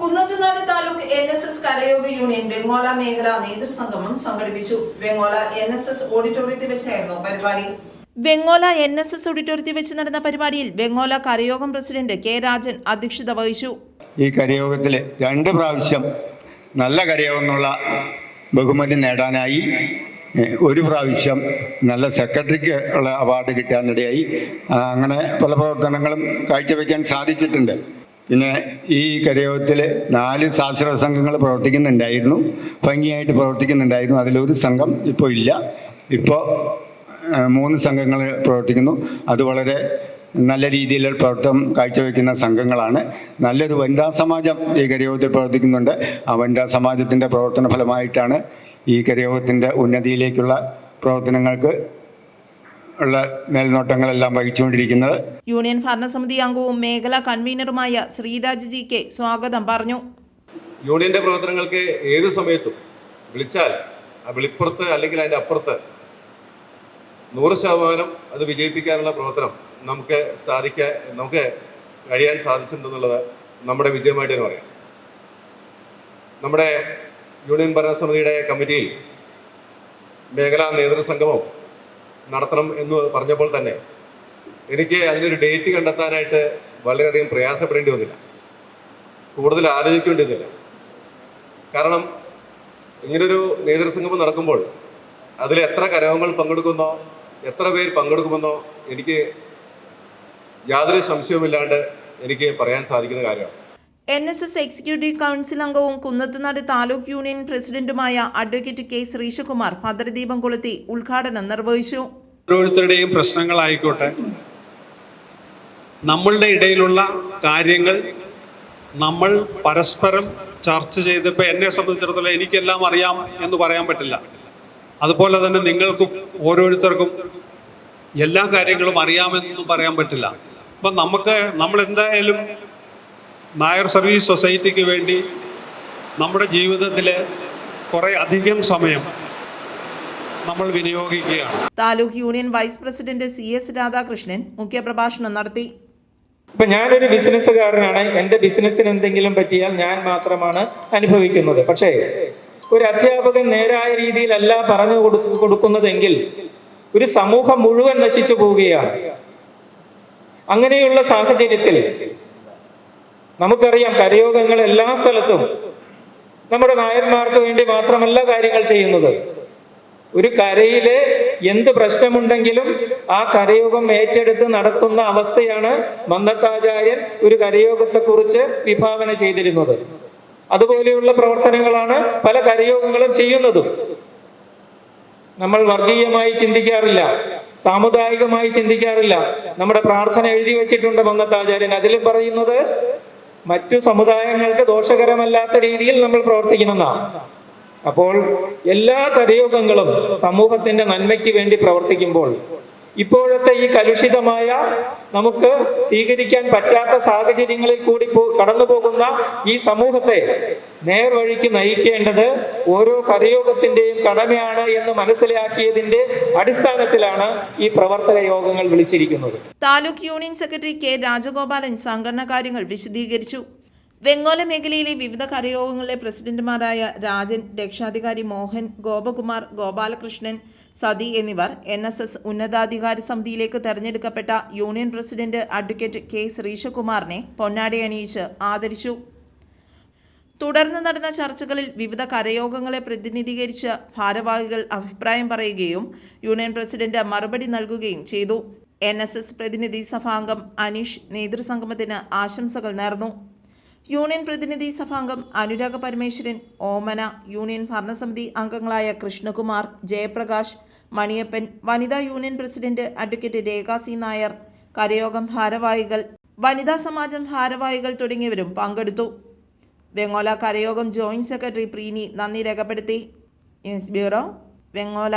Kunnathunad taluk NSS കരയോഗ union Vengola മേഖലാ നേതൃസംഗമം സംഘടിപ്പിച്ചു. Vengola NSS ഓഡിറ്റോറിയത്തിൽ വെച്ചായിരുന്നു പരിപാടി. വെങ്ങോല NSS ഓഡിറ്റോറിയത്തിൽ വെച്ച് നടന്ന പരിപാടിയിൽ വെങ്ങോല കരയോഗം പ്രസിഡന്റ് K. രാജൻ അധ്യക്ഷത വഹിച്ചു. ഈ കരയോഗത്തിൽ 2 പ്രാവശ്യം നല്ല കരയോഗമുള്ള ബഹുമതി നേടാനായി, 1 പ്രാവശ്യം നല്ല സെക്രട്ടറിക്ക് ഉള്ള അവാർഡ് കിട്ടാനിടയായി. അങ്ങനെ പല പ്രവർത്തനങ്ങളും കാഴ്ചവെക്കാൻ സാധിച്ചിട്ടുണ്ട്. പിന്നെ ഈ കരയോഗത്തിൽ 4 സ്വാശ്രയ സംഘങ്ങൾ പ്രവർത്തിക്കുന്നുണ്ടായിരുന്നു, ഭംഗിയായിട്ട് പ്രവർത്തിക്കുന്നുണ്ടായിരുന്നു. അതിലൊരു സംഘം ഇപ്പോൾ ഇല്ല. ഇപ്പോൾ 3 സംഘങ്ങൾ പ്രവർത്തിക്കുന്നു. അത് വളരെ നല്ല രീതിയിലുള്ള പ്രവർത്തനം കാഴ്ചവെക്കുന്ന സംഘങ്ങളാണ്. നല്ലൊരു വനിതാ സമാജം ഈ കരയോഗത്തിൽ പ്രവർത്തിക്കുന്നുണ്ട്. ആ വനിതാ സമാജത്തിൻ്റെ പ്രവർത്തന ഫലമായിട്ടാണ് ഈ കരയോഗത്തിൻ്റെ ഉന്നതിയിലേക്കുള്ള പ്രവർത്തനങ്ങൾക്ക് ഉള്ള മേൽനോട്ടങ്ങളെല്ലാം വഹിച്ചുകൊണ്ടിരിക്കുന്നത്. യൂണിയൻ ഭരണസമിതി അംഗവും മേഖലാ കൺവീനറുമായ ശ്രീരാജ് GK സ്വാഗതം പറഞ്ഞു. യൂണിയന്റെ പ്രവർത്തനങ്ങൾക്ക് ഏത് സമയത്തും വിളിച്ചാൽ ആ വിളിപ്പുറത്ത് അല്ലെങ്കിൽ അതിൻ്റെ അപ്പുറത്ത് 100% അത് വിജയിപ്പിക്കാനുള്ള പ്രവർത്തനം നമുക്ക് കഴിയാൻ സാധിച്ചിട്ടുണ്ടെന്നുള്ളത് നമ്മുടെ വിജയമായിട്ട് തന്നെ പറയാം. നമ്മുടെ യൂണിയൻ ഭരണസമിതിയുടെ കമ്മിറ്റിയിൽ മേഖലാ നേതൃസംഗമം നടത്തണം എന്ന് പറഞ്ഞപ്പോൾ തന്നെ എനിക്ക് അതിനൊരു ഡേറ്റ് കണ്ടെത്താനായിട്ട് വളരെയധികം പ്രയാസപ്പെടേണ്ടി വന്നില്ല, കൂടുതൽ ആലോചിക്കേണ്ടി വന്നില്ല. കാരണം ഇങ്ങനൊരു നേതൃസംഗമം നടക്കുമ്പോൾ അതിൽ എത്ര കരയോഗങ്ങൾ പങ്കെടുക്കുന്നോ, എത്ര പേർ പങ്കെടുക്കുമെന്നോ എനിക്ക് യാതൊരു സംശയവുമില്ലാണ്ട് എനിക്ക് പറയാൻ സാധിക്കുന്ന കാര്യമാണ്. NSS എക്സിക്യൂട്ടീവ് കൗൺസിൽ അംഗവും കുന്നത്തുനാട് താലൂക്ക് യൂണിയൻ പ്രസിഡന്റുമായ അഡ്വക്കേറ്റ് K. ശ്രീശകുമാർ ഭദ്രദീപം കൊളുത്തി ഉദ്ഘാടനം നിർവഹിച്ചു. ഓരോരുത്തരുടെയും പ്രശ്നങ്ങളായിക്കോട്ടെ, നമ്മളുടെ ഇടയിലുള്ള കാര്യങ്ങൾ നമ്മൾ പരസ്പരം ചർച്ച ചെയ്ത്, ഇപ്പം എന്നെ സംബന്ധിച്ചിടത്തോളം എനിക്കെല്ലാം അറിയാം എന്ന് പറയാൻ പറ്റില്ല. അതുപോലെ തന്നെ നിങ്ങൾക്കും ഓരോരുത്തർക്കും എല്ലാ കാര്യങ്ങളും അറിയാമെന്നൊന്നും പറയാൻ പറ്റില്ല. അപ്പം നമ്മളെന്തായാലും നായർ സർവീസ് സൊസൈറ്റിക്ക് വേണ്ടി നമ്മുടെ ജീവിതത്തിൽ കുറേ അധികം സമയം നമ്മൾ വിനിയോഗിക്കുകയാണ്. Taluk union vice president CS Radhakrishnan മുഖ്യപ്രഭാഷണം നടത്തി. ഇപ്പൊ ഞാനൊരു ബിസിനസ്സുകാരനാണ്. എൻ്റെ ബിസിനസ്സിന് എന്തെങ്കിലും പറ്റിയാൽ ഞാൻ മാത്രമാണ് അനുഭവിക്കുന്നത്. പക്ഷേ ഒരു അധ്യാപകൻ നേരായ രീതിയിലല്ല പറഞ്ഞു കൊടുക്കുന്നതെങ്കിൽ ഒരു സമൂഹം മുഴുവൻ നശിച്ചു പോവുകയാണ്. അങ്ങനെയുള്ള സാഹചര്യത്തിൽ നമുക്കറിയാം, കരയോഗങ്ങൾ എല്ലാ സ്ഥലത്തും നമ്മുടെ നായന്മാർക്ക് വേണ്ടി മാത്രമല്ല കാര്യങ്ങൾ ചെയ്യുന്നത്. ഒരു കരയില് എന്ത് പ്രശ്നമുണ്ടെങ്കിലും ആ കരയോഗം ഏറ്റെടുത്ത് നടത്തുന്ന അവസ്ഥയാണ് മന്നത്താചാര്യൻ ഒരു കരയോഗത്തെക്കുറിച്ച് വിഭാവന ചെയ്തിരുന്നത്. അതുപോലെയുള്ള പ്രവർത്തനങ്ങളാണ് പല കരയോഗങ്ങളും ചെയ്യുന്നതും. നമ്മൾ വർഗീയമായി ചിന്തിക്കാറില്ല, സാമുദായികമായി ചിന്തിക്കാറില്ല. നമ്മുടെ പ്രാർത്ഥന എഴുതി വെച്ചിട്ടുണ്ട് മന്നത്താചാര്യൻ. അതിലും പറയുന്നത് മറ്റു സമുദായങ്ങൾക്ക് ദോഷകരമല്ലാത്ത രീതിയിൽ നമ്മൾ പ്രവർത്തിക്കണമെന്നാണ്. അപ്പോൾ എല്ലാ കരയോഗങ്ങളും സമൂഹത്തിന്റെ നന്മയ്ക്ക് വേണ്ടി പ്രവർത്തിക്കുമ്പോൾ ഇപ്പോഴത്തെ ഈ കലുഷിതമായ, നമുക്ക് സ്വീകരിക്കാൻ പറ്റാത്ത സാഹചര്യങ്ങളിൽ കൂടി കടന്നു പോകുന്ന ഈ സമൂഹത്തെ നേർവഴിക്ക് നയിക്കേണ്ടത് ഓരോ കരയോഗത്തിന്റെയും കടമയാണ് എന്ന് മനസ്സിലാക്കിയതിന്റെ അടിസ്ഥാനത്തിലാണ് ഈ പ്രവർത്തന യോഗങ്ങൾ വിളിച്ചിരിക്കുന്നത്. Taluk union secretary K. Rajagopalan സംഘടനാ കാര്യങ്ങൾ വിശദീകരിച്ചു. വെങ്ങോല മേഖലയിലെ വിവിധ കരയോഗങ്ങളിലെ പ്രസിഡന്റുമാരായ രാജൻ, രക്ഷാധികാരി മോഹൻ, ഗോപകുമാർ, ഗോപാലകൃഷ്ണൻ, സതി എന്നിവർ NSS ഉന്നതാധികാര സമിതിയിലേക്ക് തെരഞ്ഞെടുക്കപ്പെട്ട യൂണിയൻ പ്രസിഡന്റ് അഡ്വക്കേറ്റ് K. ശ്രീശകുമാറിനെ പൊന്നാടി അണിയിച്ച് ആദരിച്ചു. തുടർന്ന് നടന്ന ചർച്ചകളിൽ വിവിധ കരയോഗങ്ങളെ പ്രതിനിധീകരിച്ച് ഭാരവാഹികൾ അഭിപ്രായം പറയുകയും യൂണിയൻ പ്രസിഡന്റ് മറുപടി നൽകുകയും ചെയ്തു. NSS പ്രതിനിധി സഭാംഗം അനീഷ് നേതൃസംഗമത്തിന് ആശംസകൾ നേർന്നു. യൂണിയൻ പ്രതിനിധി സഭാംഗം അനുരാഗ പരമേശ്വരൻ, ഓമന, യൂണിയൻ ഭരണസമിതി അംഗങ്ങളായ കൃഷ്ണകുമാർ, ജയപ്രകാശ്, മണിയപ്പൻ, വനിതാ യൂണിയൻ പ്രസിഡന്റ് അഡ്വക്കേറ്റ് രേഖ C. നായർ, കരയോഗം ഭാരവാഹികൾ, വനിതാ സമാജം ഭാരവാഹികൾ തുടങ്ങിയവരും പങ്കെടുത്തു. വെങ്ങോല കരയോഗം ജോയിന്റ് സെക്രട്ടറി പ്രീനി നന്ദി രേഖപ്പെടുത്തി. News bureau, Vengola.